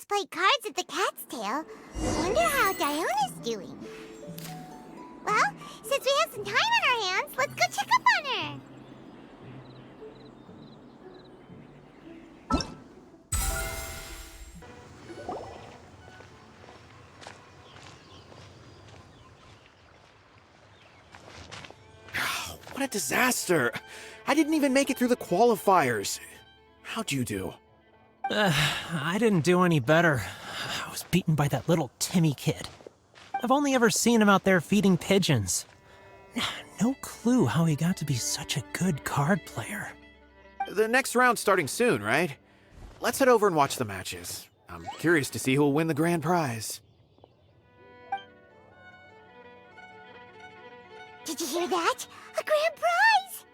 just played cards at the Cat's Tail. Wonder how Diona's doing. Well, since we have some time on our hands, let's go check up on her. What a disaster! I didn't even make it through the qualifiers. How'd you do? I didn't do any better. I was beaten by that little Timmie kid. I've only ever seen him out there feeding pigeons. No clue how he got to be such a good card player. The next round's starting soon, right? Let's head over and watch the matches. I'm curious to see who'll win the grand prize. Did you hear that? A grand prize!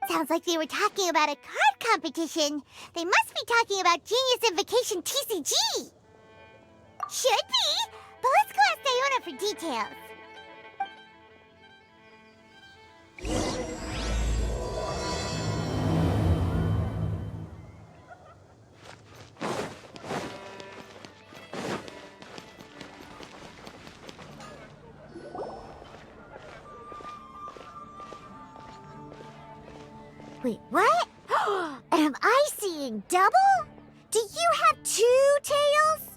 Sounds like they were talking about a card competition. They must be talking about Genius Invocation TCG. Should be, but let's go ask Diona for details. Wait, what? Am I seeing double? Do you have 2 tails?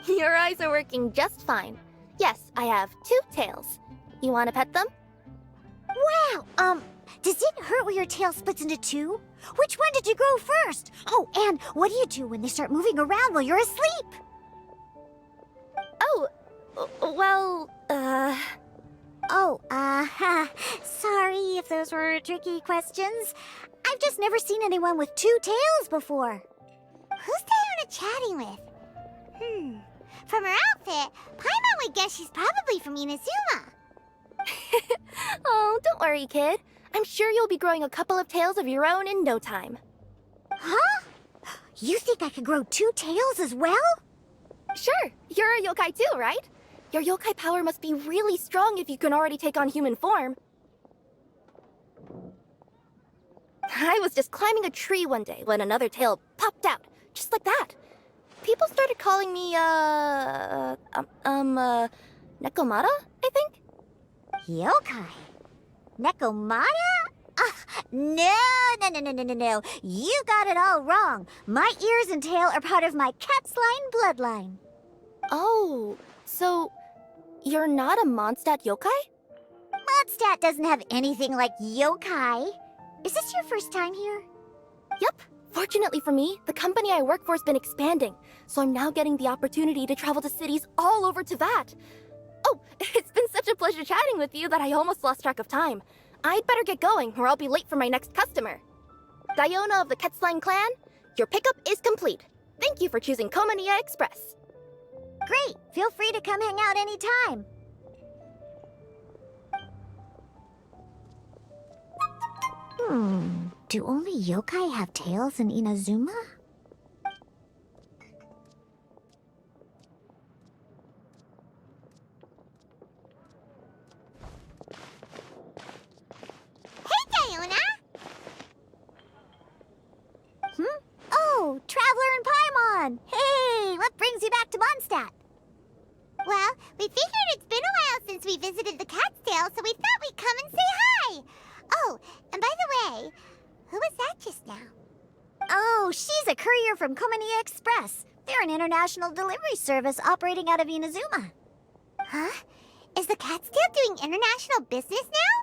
Your eyes are working just fine. Yes, I have 2 tails. You want to pet them? Wow, does it hurt when your tail splits into 2? Which one did you grow first? Oh, and what do you do when they start moving around while you're asleep? Oh, well, sorry if those were tricky questions. I've just never seen anyone with 2 tails before. Who's Diona chatting with? From her outfit, Paimon would guess she's probably from Inazuma. Oh, don't worry, kid. I'm sure you'll be growing a couple of tails of your own in no time. Huh? You think I could grow 2 tails as well? Sure, you're a yokai too, right? Your yokai power must be really strong if you can already take on human form. I was just climbing a tree one day when another tail popped out, just like that. People started calling me, Nekomata, I think? Yokai? Nekomata? No. You got it all wrong. My ears and tail are part of my cat's line bloodline. Oh, so you're not a Mondstadt yokai? Mondstadt doesn't have anything like yokai. Is this your first time here? Yep. Fortunately for me, the company I work for has been expanding, so I'm now getting the opportunity to travel to cities all over Teyvat. Oh, it's been such a pleasure chatting with you that I almost lost track of time. I'd better get going, or I'll be late for my next customer. Diona of the Quetzline clan, your pickup is complete. Thank you for choosing Komania Express. Great! Feel free to come hang out anytime. Do only yokai have tails in Inazuma? Hey, Diona! Oh, Traveler and Paimon! Hey, what brings you back to Mondstadt? Well, we figured it's been a while since we visited the Cat's Tail, so we thought we'd come and say hi! Oh, and by the way, who was that just now? Oh, she's a courier from Komania Express. They're an international delivery service operating out of Inazuma. Huh? Is the Cat's Tail doing international business now?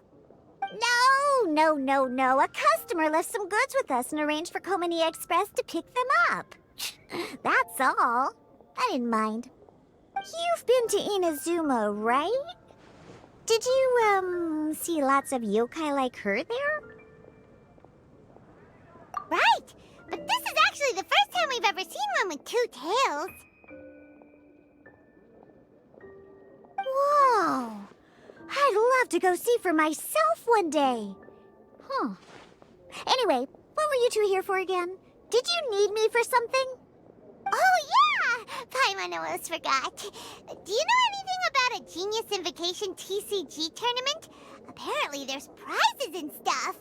No. A customer left some goods with us and arranged for Komania Express to pick them up. That's all. I didn't mind. You've been to Inazuma, right? Did you, see lots of yokai like her there? Right! But this is actually the first time we've ever seen one with 2 tails. Whoa! I'd love to go see for myself one day. Huh. Anyway, what were you 2 here for again? Did you need me for something? Oh, yeah! Paimon almost forgot. Do you know anything about a Genius Invocation TCG tournament? Apparently there's prizes and stuff.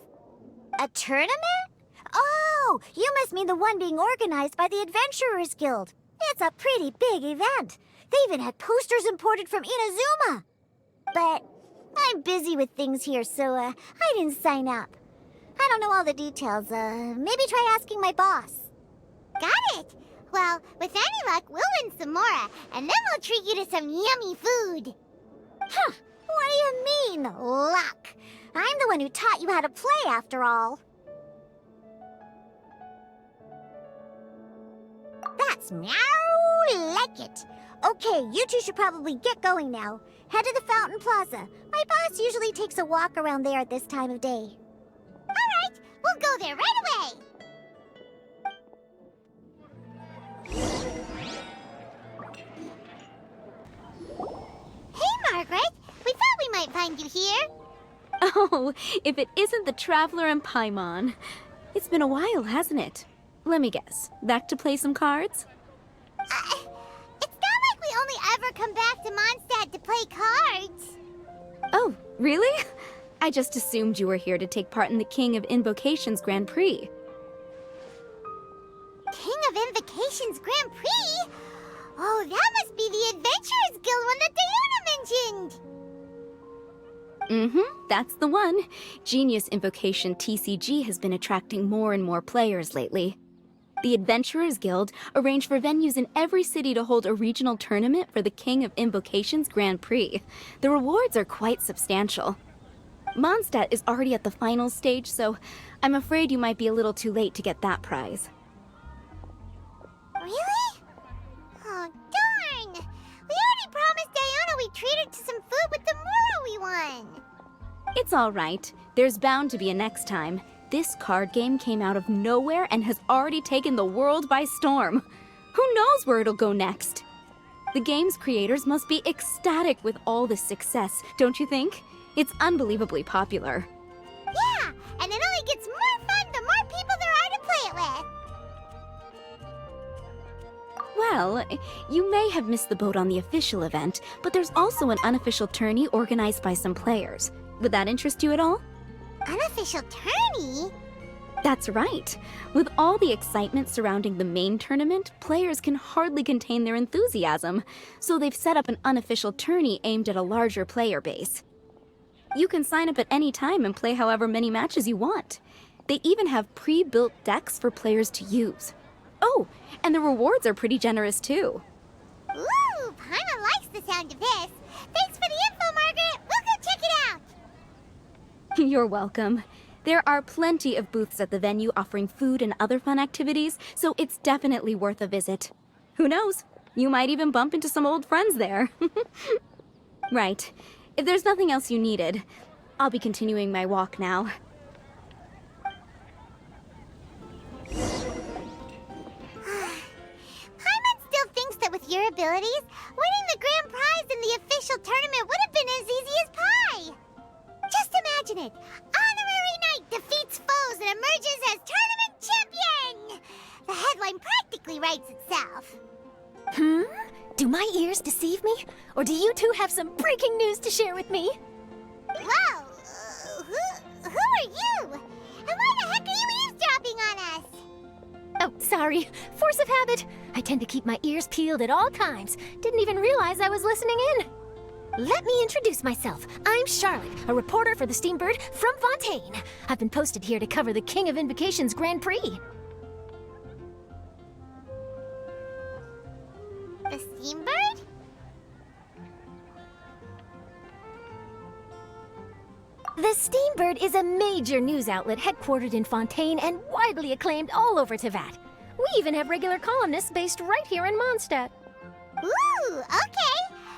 A tournament? Oh, Oh, you must mean the one being organized by the Adventurers Guild. It's a pretty big event. They even had posters imported from Inazuma. But I'm busy with things here, so I didn't sign up. I don't know all the details. Maybe try asking my boss. Got it. Well, with any luck, we'll win some more, and then we'll treat you to some yummy food. Huh. What do you mean, luck? I'm the one who taught you how to play, after all. That's meow like it. Okay, you two should probably get going now. Head to the Fountain Plaza. My boss usually takes a walk around there at this time of day. All right, we'll go there right away. Hey, Margaret. We thought we might find you here. Oh, if it isn't the Traveler and Paimon. It's been a while, hasn't it? Let me guess. Back to play some cards? It's not like we only ever come back to Mondstadt to play cards. Oh, really? I just assumed you were here to take part in the King of Invocation's Grand Prix. King of Invocation's Grand Prix? Oh, that must be the Adventurers Guild one that Diona mentioned. Mm-hmm, that's the one. Genius Invocation TCG has been attracting more and more players lately. The Adventurers Guild arranged for venues in every city to hold a regional tournament for the King of Invocation's Grand Prix. The rewards are quite substantial. Mondstadt is already at the final stage, so I'm afraid you might be a little too late to get that prize. Really? Oh, darn! We already promised Diona we'd treat her to some food with the Moro we won. It's all right. There's bound to be a next time. This card game came out of nowhere and has already taken the world by storm. Who knows where it'll go next? The game's creators must be ecstatic with all this success, don't you think? It's unbelievably popular. Yeah, and it only gets more fun the more people there are to play it with. Well, you may have missed the boat on the official event, but there's also an unofficial tourney organized by some players. Would that interest you at all? Unofficial tourney? That's right. With all the excitement surrounding the main tournament, players can hardly contain their enthusiasm, so they've set up an unofficial tourney aimed at a larger player base. You can sign up at any time and play however many matches you want. They even have pre-built decks for players to use. Oh, and the rewards are pretty generous too. Ooh, Paimon likes the sound of this. Thanks for the info, Margaret. We'll go check it out. You're welcome. There are plenty of booths at the venue offering food and other fun activities, so it's definitely worth a visit. Who knows? You might even bump into some old friends there. Right. If there's nothing else you needed, I'll be continuing my walk now. Paimon still thinks that with your abilities, winning the grand prize in the official tournament would have been as easy as pie. Just imagine it. Honorary Knight defeats foes and emerges as tournament champion. The headline practically writes itself. Do my ears deceive me? Or do you two have some breaking news to share with me? Whoa! Who are you? And why the heck are you eavesdropping on us? Oh, sorry. Force of habit. I tend to keep my ears peeled at all times. Didn't even realize I was listening in. Let me introduce myself. I'm Charlotte, a reporter for the Steambird from Fontaine. I've been posted here to cover the King of Invocation's Grand Prix. The Steambird? The Steambird is a major news outlet headquartered in Fontaine and widely acclaimed all over Teyvat. We even have regular columnists based right here in Mondstadt. Ooh, okay.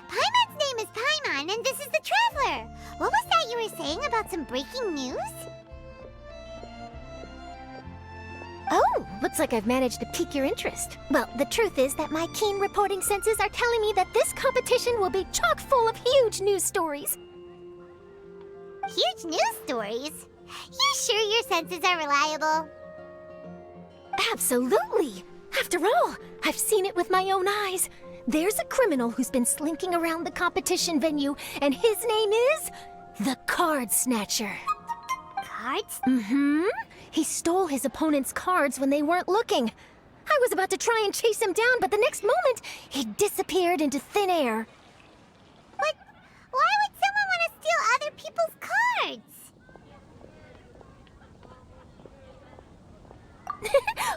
Paimon's name is Paimon, and this is the Traveler. What was that you were saying about some breaking news? Oh, looks like I've managed to pique your interest. Well, the truth is that my keen reporting senses are telling me that this competition will be chock full of huge news stories. Huge news stories? You sure your senses are reliable? Absolutely! After all, I've seen it with my own eyes. There's a criminal who's been slinking around the competition venue, and his name is the Card Snatcher. Cards? Mm-hmm. He stole his opponent's cards when they weren't looking. I was about to try and chase him down, but the next moment, he disappeared into thin air. But why would someone want to steal other people's cards?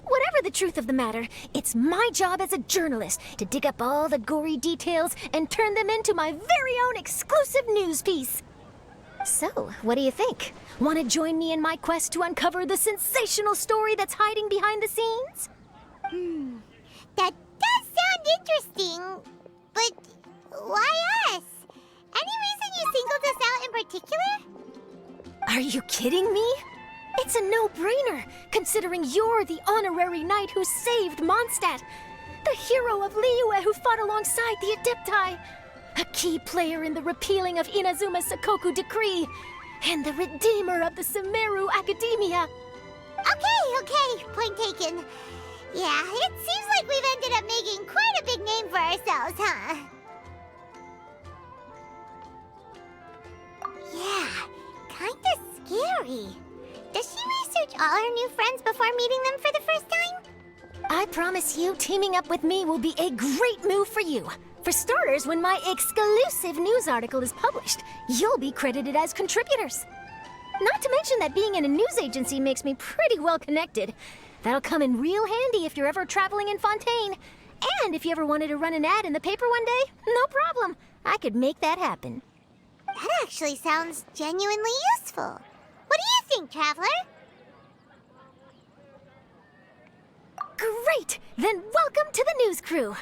Whatever the truth of the matter, it's my job as a journalist to dig up all the gory details and turn them into my very own exclusive news piece. So, what do you think? Want to join me in my quest to uncover the sensational story that's hiding behind the scenes? That does sound interesting, but why us? Any reason you singled us out in particular? Are you kidding me? It's a no-brainer, considering you're the honorary knight who saved Mondstadt, the hero of Liyue who fought alongside the Adepti, a key player in the repealing of Inazuma's Sakoku decree, and the redeemer of the Sumeru Academia. Okay, point taken. Yeah, it seems like we've ended up making quite a big name for ourselves, huh? Yeah, kinda scary. Does she research all her new friends before meeting them for the first time? I promise you, teaming up with me will be a great move for you. For starters, when my exclusive news article is published, you'll be credited as contributors. Not to mention that being in a news agency makes me pretty well connected. That'll come in real handy if you're ever traveling in Fontaine. And if you ever wanted to run an ad in the paper one day, no problem. I could make that happen. That actually sounds genuinely useful. What do you think, Traveler? Great! Then welcome to the news crew.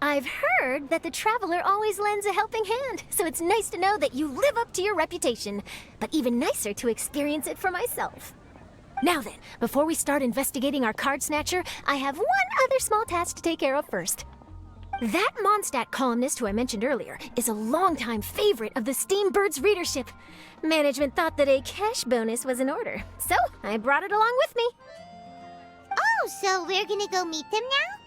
I've heard that the Traveler always lends a helping hand, so it's nice to know that you live up to your reputation, but even nicer to experience it for myself. Now then, before we start investigating our card snatcher, I have one other small task to take care of first. That Mondstadt columnist who I mentioned earlier is a longtime favorite of the Steambird's readership. Management thought that a cash bonus was in order, so I brought it along with me. Oh, so we're gonna go meet them now?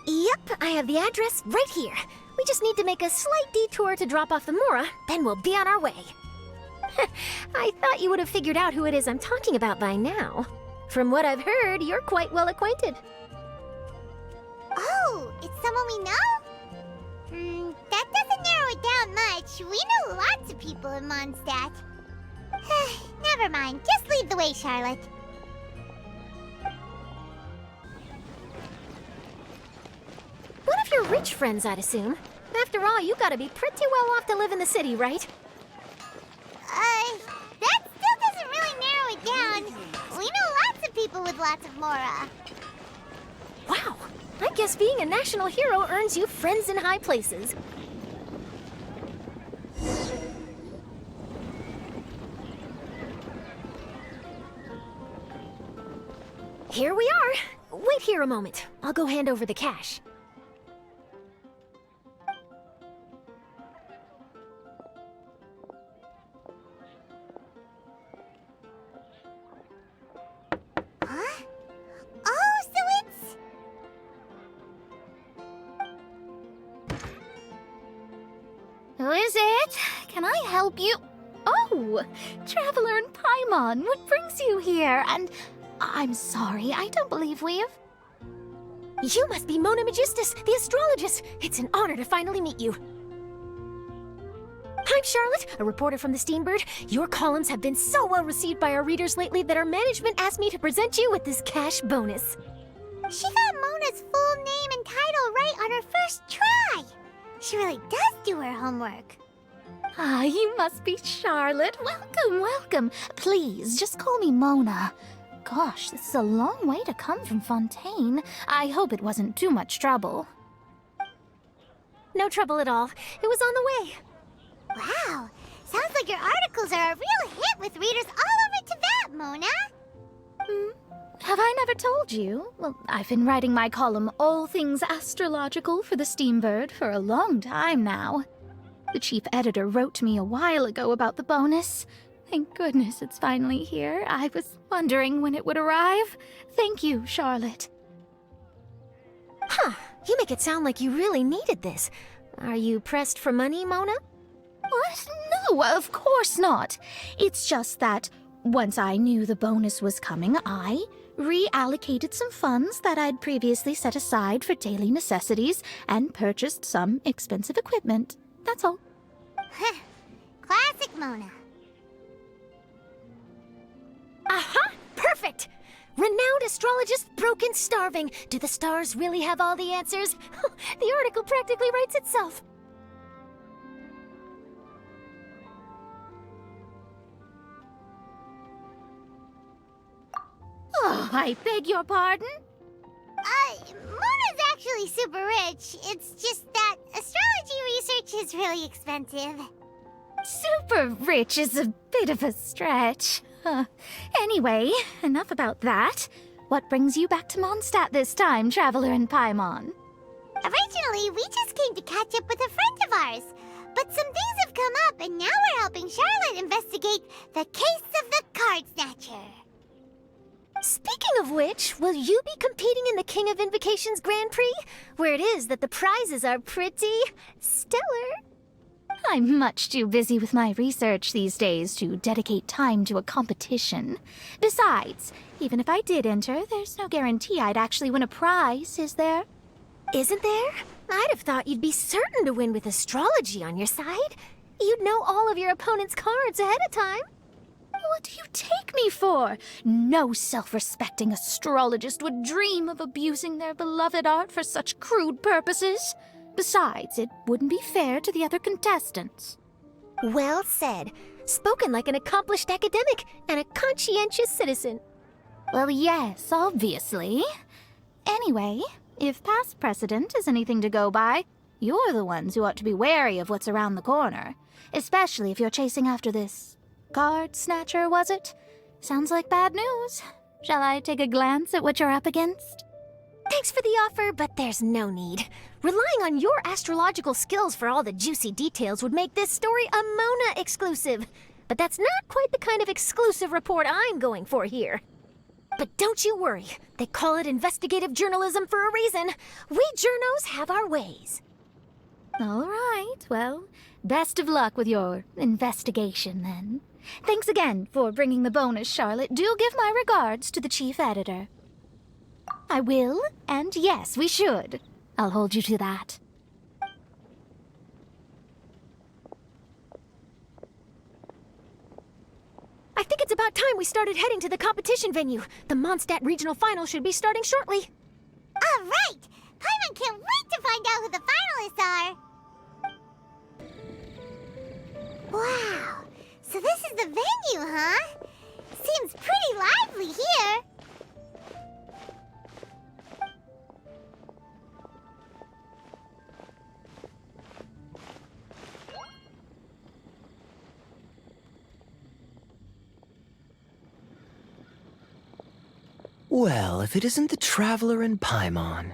Yep, I have the address right here. We just need to make a slight detour to drop off the Mora, then we'll be on our way. I thought you would have figured out who it is I'm talking about by now. From what I've heard, you're quite well acquainted. Oh, it's someone we know? That doesn't narrow it down much. We know lots of people in Mondstadt. Never mind, just lead the way, Charlotte. One of your rich friends, I'd assume. After all, you gotta be pretty well off to live in the city, right? That still doesn't really narrow it down. We know lots of people with lots of Mora. Wow, I guess being a national hero earns you friends in high places. Here we are. Wait here a moment. I'll go hand over the cash. Huh? Oh, so it's... Who is it? Can I help you? Oh, Traveler and Paimon, what brings you here? And I'm sorry, I don't believe we've... You must be Mona Magistus, the astrologist. It's an honor to finally meet you. I'm Charlotte, a reporter from the Steambird. Your columns have been so well received by our readers lately that our management asked me to present you with this cash bonus. She got Mona's full name and title right on her first try. She really does do her homework. Ah, you must be Charlotte. Welcome, welcome. Please, just call me Mona. Gosh, this is a long way to come from Fontaine. I hope it wasn't too much trouble. No trouble at all. It was on the way. Wow, sounds like your articles are a real hit with readers all over Teyvat, Mona. Have I never told you? Well, I've been writing my column All Things Astrological for the Steambird for a long time now. The chief editor wrote me a while ago about the bonus. Thank goodness it's finally here. I was wondering when it would arrive. Thank you, Charlotte. Huh, you make it sound like you really needed this. Are you pressed for money, Mona? What? No, of course not. It's just that once I knew the bonus was coming, I reallocated some funds that I'd previously set aside for daily necessities and purchased some expensive equipment. That's all. Classic Mona. Aha! Perfect! Renowned astrologist broken starving. Do the stars really have all the answers? The article practically writes itself. Oh, I beg your pardon? Mona's actually super rich. It's just that astrology research is really expensive. Super rich is a bit of a stretch. Anyway, enough about that. What brings you back to Mondstadt this time, Traveler in Paimon? Originally, we just came to catch up with a friend of ours. But some things have come up, and now we're helping Charlotte investigate the case of the card snatcher. Speaking of which, will you be competing in the King of Invocation's Grand Prix? Where it is that the prizes are pretty stellar. I'm much too busy with my research these days to dedicate time to a competition. Besides, even if I did enter, there's no guarantee I'd actually win a prize, is there? Isn't there? I'd have thought you'd be certain to win with astrology on your side. You'd know all of your opponent's cards ahead of time. What do you take me for? No self-respecting astrologist would dream of abusing their beloved art for such crude purposes. Besides, it wouldn't be fair to the other contestants. Well said. Spoken like an accomplished academic and a conscientious citizen. Well, yes, obviously. Anyway, if past precedent is anything to go by, you're the ones who ought to be wary of what's around the corner. Especially if you're chasing after this card snatcher, was it? Sounds like bad news. Shall I take a glance at what you're up against? Thanks for the offer, but there's no need. Relying on your astrological skills for all the juicy details would make this story a Mona exclusive. But that's not quite the kind of exclusive report I'm going for here. But don't you worry. They call it investigative journalism for a reason. We journos have our ways. All right, well, best of luck with your investigation, then. Thanks again for bringing the bonus, Charlotte. Do give my regards to the chief editor. I will, and yes, we should. I'll hold you to that. I think it's about time we started heading to the competition venue. The Mondstadt Regional Final should be starting shortly. All right! Paimon can't wait to find out who the finalists are! Wow! So this is the venue, huh? Seems pretty lively here. Well, if it isn't the Traveler in Paimon,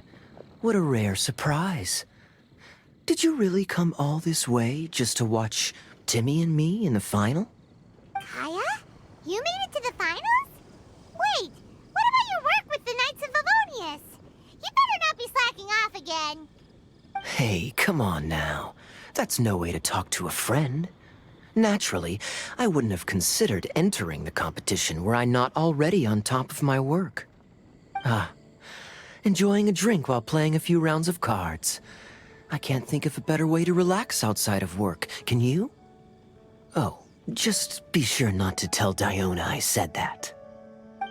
what a rare surprise. Did you really come all this way just to watch Timmie and me in the final? Kaeya? You made it to the finals? Wait, what about your work with the Knights of Favonius? You better not be slacking off again. Hey, come on now. That's no way to talk to a friend. Naturally, I wouldn't have considered entering the competition were I not already on top of my work. Enjoying a drink while playing a few rounds of cards. I can't think of a better way to relax outside of work, can you? Oh, just be sure not to tell Diona I said that.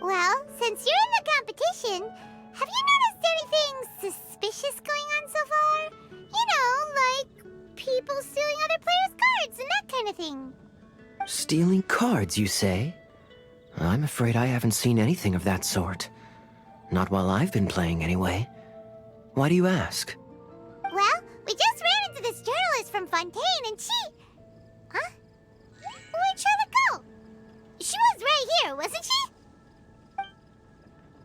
Well, since you're in the competition, have you noticed anything suspicious going on so far? You know, like people stealing other players' cards and that kind of thing. Stealing cards, you say? I'm afraid I haven't seen anything of that sort. Not while I've been playing, anyway. Why do you ask? Well, we just ran into this journalist from Fontaine and she... Huh? Where'd Charlotte go? She was right here, wasn't she?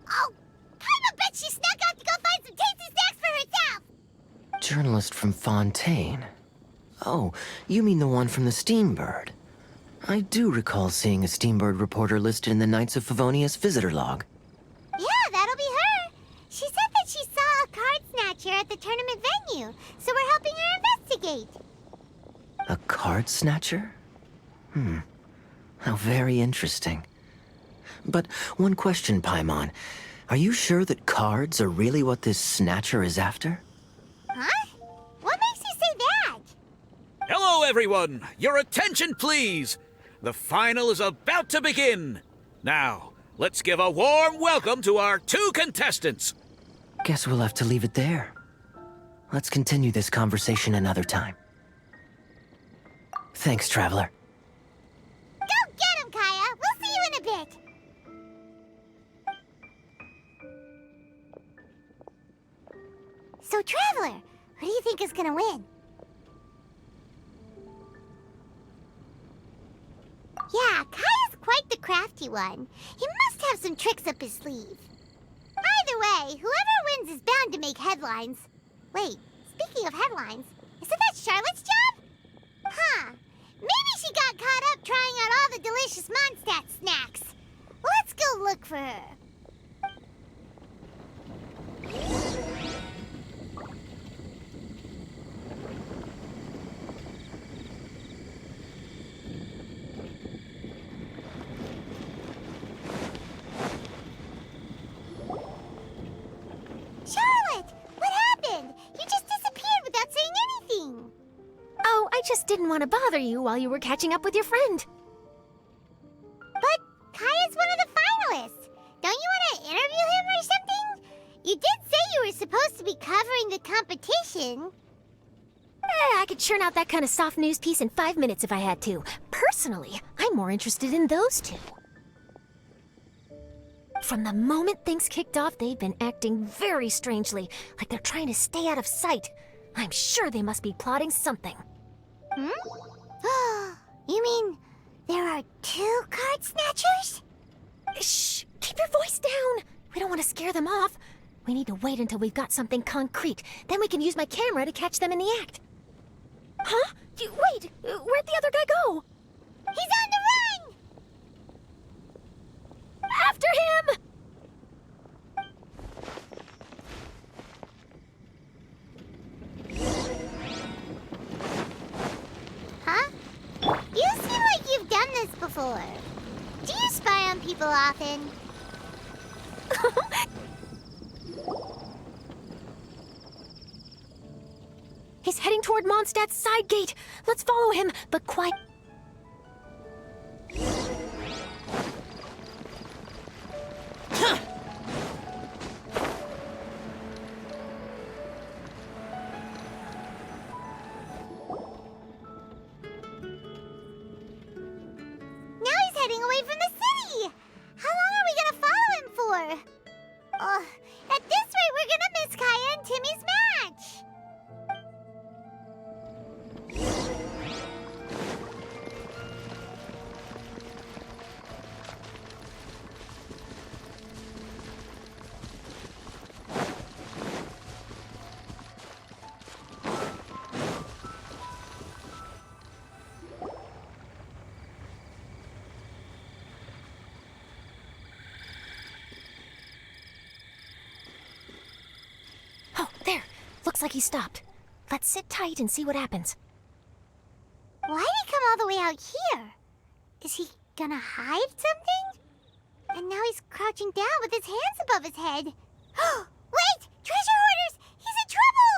Oh, I bet she snuck out to go find some tasty snacks for herself! Journalist from Fontaine. Oh, you mean the one from the Steambird. I do recall seeing a Steambird reporter listed in the Knights of Favonius visitor log. Yeah, that'll be her. She said that she saw a card snatcher at the tournament venue, so we're helping her investigate. A card snatcher? How very interesting. But one question, Paimon. Are you sure that cards are really what this snatcher is after? Huh? What makes you say that? Hello, everyone! Your attention, please! The final is about to begin! Now, let's give a warm welcome to our 2 contestants! Guess we'll have to leave it there. Let's continue this conversation another time. Thanks, Traveler. Go get him, Kaeya! We'll see you in a bit! So, Traveler, who do you think is gonna win? Yeah, Kaeya's quite the crafty one. He must have some tricks up his sleeve. Either way, whoever wins is bound to make headlines. Wait, speaking of headlines, isn't that Charlotte's job? Huh. Maybe she got caught up trying out all the delicious Mondstadt snacks. Let's go look for her. Charlotte, what happened? You just disappeared without saying anything. Oh, I just didn't want to bother you while you were catching up with your friend. But Kaeya's one of the finalists. Don't you want to interview him or something? You did say you were supposed to be covering the competition. I could churn out that kind of soft news piece in 5 minutes if I had to. Personally, I'm more interested in those 2. From the moment things kicked off, they've been acting very strangely, like they're trying to stay out of sight. I'm sure they must be plotting something. You mean there are 2 card snatchers? Shh! Keep your voice down! We don't want to scare them off. We need to wait until we've got something concrete. Then we can use my camera to catch them in the act. Huh? Wait! Where'd the other guy go? He's on the run! After him! Huh? You seem like you've done this before. Do you spy on people often? He's heading toward Mondstadt's side gate. Let's follow him, but quiet. Now he's heading away from the city! How long are we gonna follow him for? At this rate, we're gonna miss Kaeya and Timmie's match! Oh, there. Looks like he stopped. Let's sit tight and see what happens. Why'd he come all the way out here? Is he gonna hide something? And now he's crouching down with his hands above his head. Wait! Treasure hoarders! He's in trouble!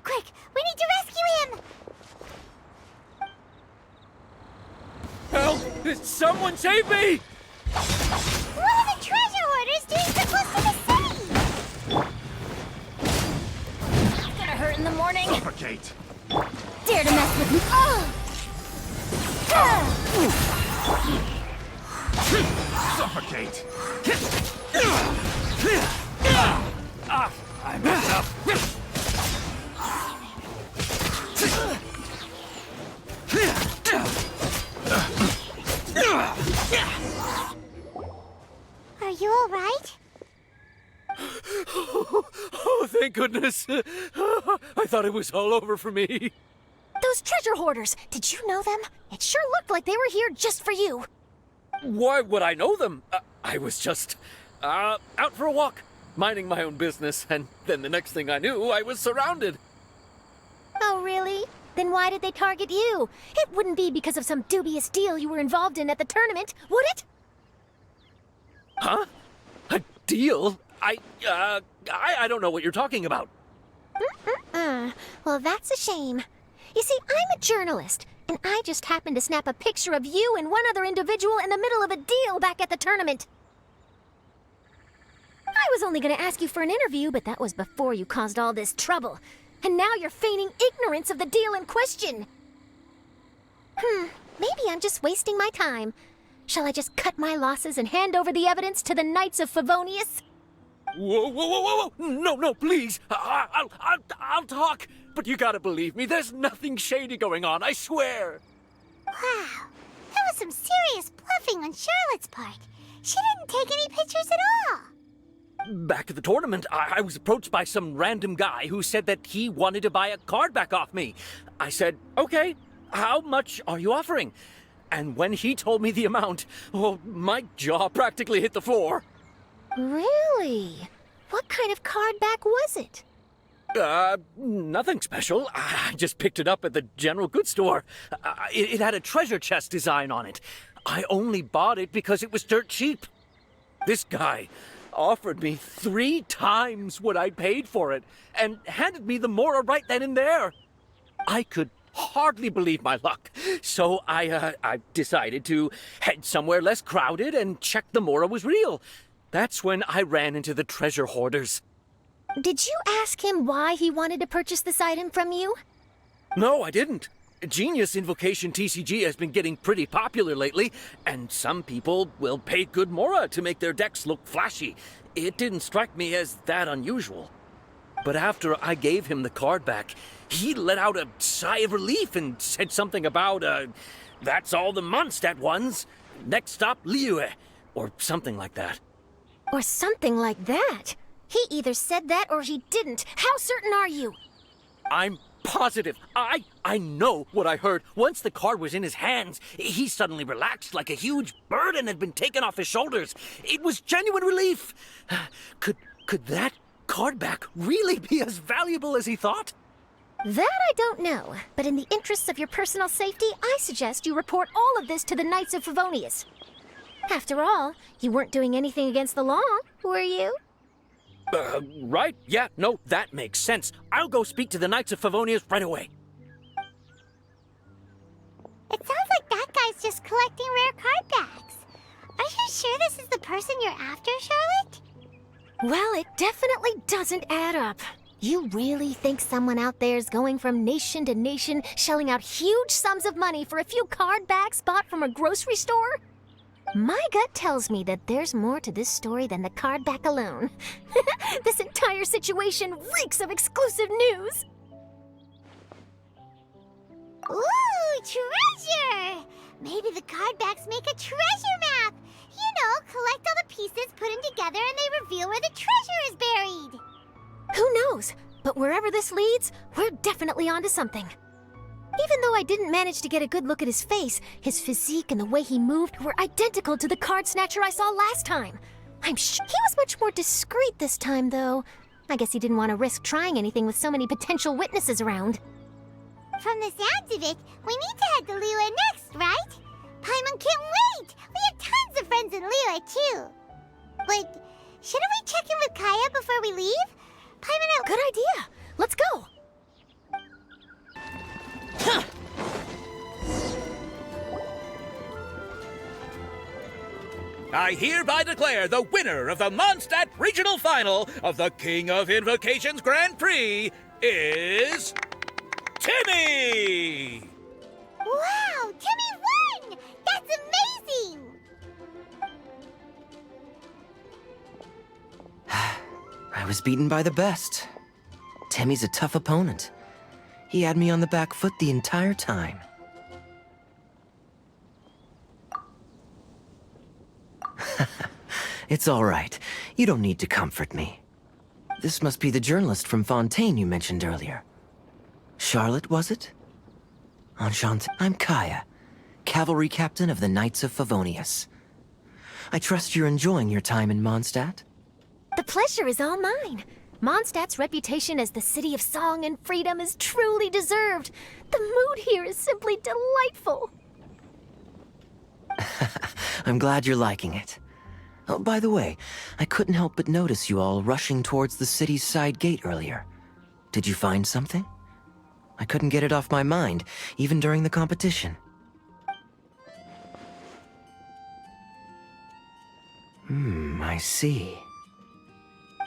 Quick! We need to rescue him! Help! Someone save me! What are the treasure hoarders doing so close to the city? Gonna hurt in the morning. Suffocate! Dare to mess with me. Suffocate! I messed up! Are you alright? Oh, thank goodness! I thought it was all over for me. Those treasure hoarders, did you know them? It sure looked like they were here just for you. Why would I know them? I was just out for a walk. minding my own business, and then the next thing I knew, I was surrounded. Oh, really? Then why did they target you? It wouldn't be because of some dubious deal you were involved in at the tournament, would it? Huh? A deal? I don't know what you're talking about. Well, that's a shame. You see, I'm a journalist, and I just happened to snap a picture of you and one other individual in the middle of a deal back at the tournament. I was only going to ask you for an interview, but that was before you caused all this trouble. And now you're feigning ignorance of the deal in question. Maybe I'm just wasting my time. Shall I just cut my losses and hand over the evidence to the Knights of Favonius? Whoa! No, please. I'll talk. But you gotta believe me, there's nothing shady going on, I swear. Wow, that was some serious bluffing on Charlotte's part. She didn't take any pictures at all. Back at the tournament, I was approached by some random guy who said that he wanted to buy a card back off me. I said, okay, how much are you offering? And when he told me the amount, oh, my jaw practically hit the floor. Really? What kind of card back was it? Nothing special. I just picked it up at the general goods store. It had a treasure chest design on it. I only bought it because it was dirt cheap. This guy offered me 3 times what I paid for it and handed me the Mora right then and there. I could hardly believe my luck, so I decided to head somewhere less crowded and check the Mora was real. That's when I ran into the treasure hoarders. Did you ask him why he wanted to purchase this item from you? No, I didn't. Genius Invocation TCG has been getting pretty popular lately, and some people will pay good Mora to make their decks look flashy. It didn't strike me as that unusual. But after I gave him the card back, he let out a sigh of relief and said something about, that's all the Mondstadt ones. Next stop, Liyue, or something like that. Or something like that? He either said that or he didn't. How certain are you? I'm positive. I know what I heard. Once the card was in his hands, he suddenly relaxed like a huge burden had been taken off his shoulders. It was genuine relief. Could that card back really be as valuable as he thought? That I don't know, but in the interests of your personal safety, I suggest you report all of this to the Knights of Favonius. After all, you weren't doing anything against the law, were you? Right? Yeah, no, that makes sense. I'll go speak to the Knights of Favonius right away. It sounds like that guy's just collecting rare card backs. Are you sure this is the person you're after, Charlotte? Well, it definitely doesn't add up. You really think someone out there is going from nation to nation, shelling out huge sums of money for a few card backs bought from a grocery store? My gut tells me that there's more to this story than the card back alone. This entire situation reeks of exclusive news! Ooh, treasure! Maybe the card backs make a treasure map! You know, collect all the pieces, put them together, and they reveal where the treasure is buried! Who knows? But wherever this leads, we're definitely onto something. Even though I didn't manage to get a good look at his face, his physique and the way he moved were identical to the card snatcher I saw last time. I'm sure he was much more discreet this time, though. I guess he didn't want to risk trying anything with so many potential witnesses around. From the sounds of it, we need to head to Liyue next, right? Paimon can't wait! We have tons of friends in Liyue, too. But shouldn't we check in with Kaeya before we leave? Paimon... Good idea! Let's go! I hereby declare the winner of the Mondstadt Regional Final of the King of Invocations Grand Prix is... Timmie! Wow! Timmie won! That's amazing! I was beaten by the best. Timmie's a tough opponent. He had me on the back foot the entire time. It's all right. You don't need to comfort me. This must be the journalist from Fontaine you mentioned earlier. Charlotte, was it? Enchanté. I'm Kaeya, cavalry captain of the Knights of Favonius. I trust you're enjoying your time in Mondstadt? The pleasure is all mine. Mondstadt's reputation as the city of song and freedom is truly deserved. The mood here is simply delightful. I'm glad you're liking it. Oh, by the way, I couldn't help but notice you all rushing towards the city's side gate earlier. Did you find something? I couldn't get it off my mind, even during the competition. I see.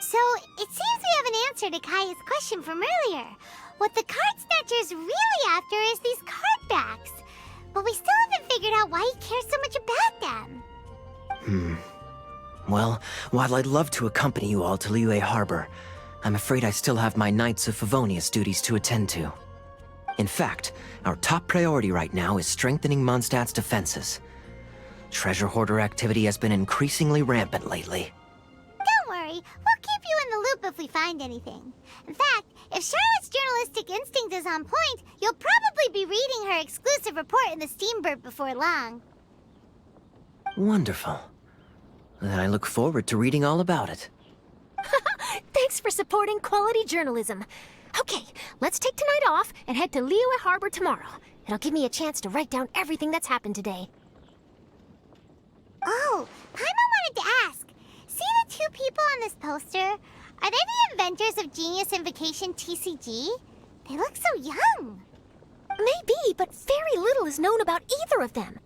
So, it seems we have an answer to Kaeya's question from earlier. What the card snatcher's really after is these card backs. But we still haven't figured out why he cares so much about them. Well, while I'd love to accompany you all to Liyue Harbor, I'm afraid I still have my Knights of Favonius duties to attend to. In fact, our top priority right now is strengthening Mondstadt's defenses. Treasure hoarder activity has been increasingly rampant lately. Don't worry, we'll keep you in the loop if we find anything. In fact, if Charlotte's journalistic instinct is on point, you'll probably be reading her exclusive report in the Steambird before long. Wonderful. Then I look forward to reading all about it. Thanks for supporting quality journalism. Okay, let's take tonight off and head to Liyue Harbor tomorrow. It'll give me a chance to write down everything that's happened today. Oh, Paimon wanted to ask. See the two people on this poster? Are they the inventors of Genius Invocation TCG? They look so young. Maybe, but very little is known about either of them.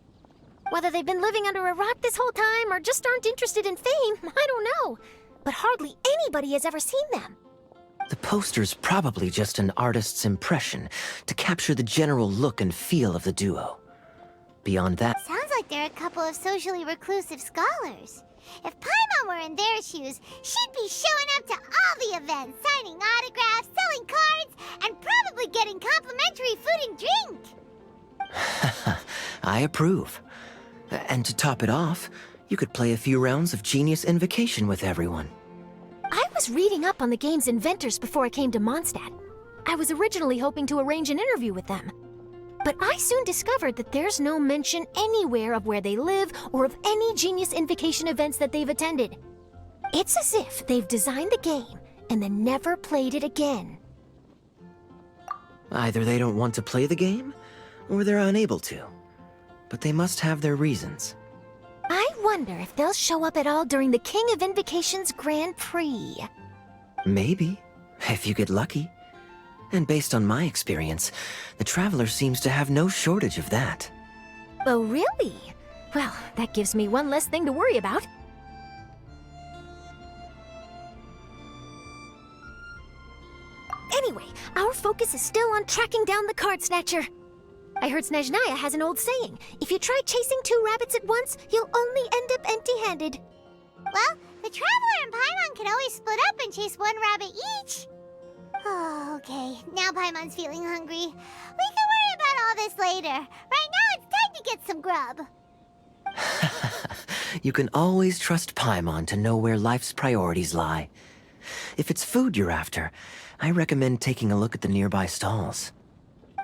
Whether they've been living under a rock this whole time or just aren't interested in fame, I don't know. But hardly anybody has ever seen them. The poster's probably just an artist's impression to capture the general look and feel of the duo. Beyond that... Sounds like they're a couple of socially reclusive scholars. If Paimon were in their shoes, she'd be showing up to all the events, signing autographs, selling cards, and probably getting complimentary food and drink. I approve. And to top it off, you could play a few rounds of Genius Invocation with everyone. I was reading up on the game's inventors before I came to Mondstadt. I was originally hoping to arrange an interview with them. But I soon discovered that there's no mention anywhere of where they live or of any Genius Invocation events that they've attended. It's as if they've designed the game and then never played it again. Either they don't want to play the game, or they're unable to. But they must have their reasons. I wonder if they'll show up at all during the King of Invocation's Grand Prix. Maybe, if you get lucky. And based on my experience, the Traveler seems to have no shortage of that. Oh, really? Well, that gives me one less thing to worry about. Anyway, our focus is still on tracking down the card snatcher. I heard Snezhnaya has an old saying, if you try chasing two rabbits at once, you'll only end up empty-handed. Well, the Traveler and Paimon can always split up and chase one rabbit each. Oh, okay. Now Paimon's feeling hungry. We can worry about all this later. Right now, it's time to get some grub. You can always trust Paimon to know where life's priorities lie. If it's food you're after, I recommend taking a look at the nearby stalls.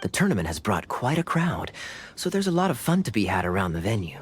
The tournament has brought quite a crowd, so there's a lot of fun to be had around the venue.